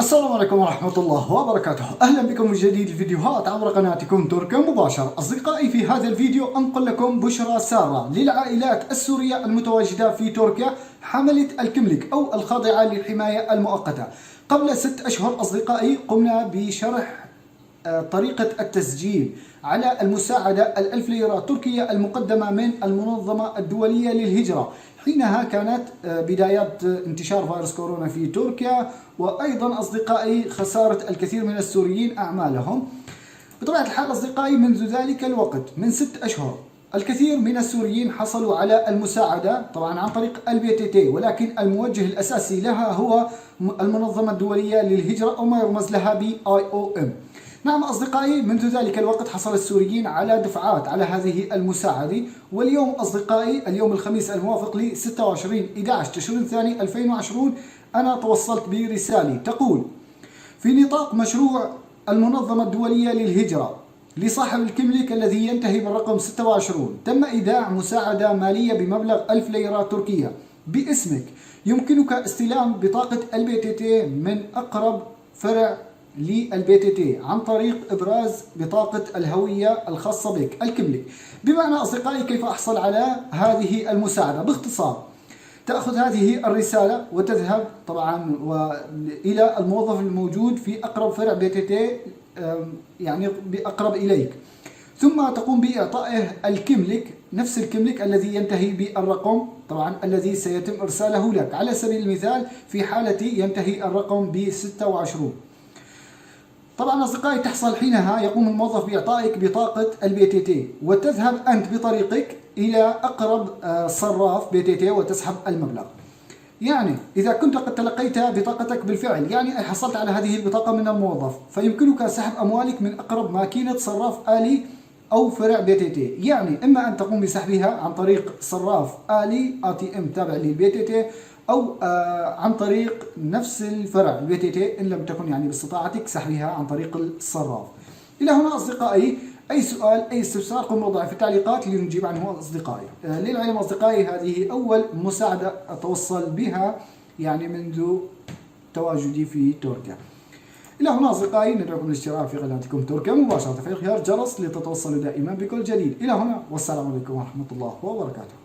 السلام عليكم ورحمة الله وبركاته. أهلا بكم من جديد الفيديوهات عبر قناتكم تركيا مباشر. أصدقائي، في هذا الفيديو أنقل لكم بشرى سارة للعائلات السورية المتواجدة في تركيا حاملة الكملك أو الخاضعة للحماية المؤقتة. قبل 6 أشهر أصدقائي قمنا بشرح طريقة التسجيل على المساعدة ال1000 ليرة تركية المقدمة من المنظمة الدولية للهجرة. حينها كانت بدايات انتشار فيروس كورونا في تركيا، وأيضا أصدقائي خسارة الكثير من السوريين أعمالهم. بطبيعة الحال أصدقائي، منذ ذلك الوقت من 6 أشهر الكثير من السوريين حصلوا على المساعدة طبعا عن طريق الBTT، ولكن الموجه الأساسي لها هو المنظمة الدولية للهجرة أو ما يرمز لها IOM. نعم أصدقائي، منذ ذلك الوقت حصل السوريين على دفعات على هذه المساعدة. واليوم أصدقائي، اليوم الخميس الموافق ل 26/11 تشرين الثاني 2020، أنا توصلت برسالة تقول: في نطاق مشروع المنظمة الدولية للهجرة لصاحب الكملك الذي ينتهي بالرقم 26، تم إيداع مساعدة مالية بمبلغ 1000 ليرة تركية باسمك. يمكنك استلام بطاقة الBTT من أقرب فرع للBTT عن طريق إبراز بطاقة الهوية الخاصة بك الكملك. بمعنى أصدقائي، كيف أحصل على هذه المساعدة؟ باختصار، تأخذ هذه الرسالة وتذهب طبعا إلى الموظف الموجود في أقرب فرع BTT، يعني بأقرب إليك، ثم تقوم بإعطائه الكملك، نفس الكملك الذي ينتهي بالرقم طبعا الذي سيتم إرساله لك. على سبيل المثال في حالتي ينتهي الرقم ب26. طبعا أصدقائي، تحصل حينها يقوم الموظف بإعطائك بطاقة الBTT، وتذهب أنت بطريقك إلى أقرب صراف BTT وتسحب المبلغ. يعني إذا كنت قد تلقيت بطاقتك بالفعل، يعني حصلت على هذه البطاقة من الموظف، فيمكنك سحب أموالك من أقرب ماكينة صراف آلي أو فرع BTT. يعني إما أن تقوم بسحبها عن طريق صراف آلي ATM تابع للBTT، أو عن طريق نفس الفرع BTT إن لم تكن يعني باستطاعتك سحبها عن طريق الصراف. إلى هنا أصدقائي، أي سؤال أي استفسار قم بوضعه في التعليقات لنجيب عنه أصدقائي. للعلم أصدقائي، هذه أول مساعدة أتوصل بها يعني منذ تواجدي في تركيا. إلى هنا أصدقائي، ندعوكم للاشتراك في قناتكم تركيا مباشرة، تفعيل خيار جرس لتتوصلوا دائما بكل جديد. إلى هنا، والسلام عليكم ورحمة الله وبركاته.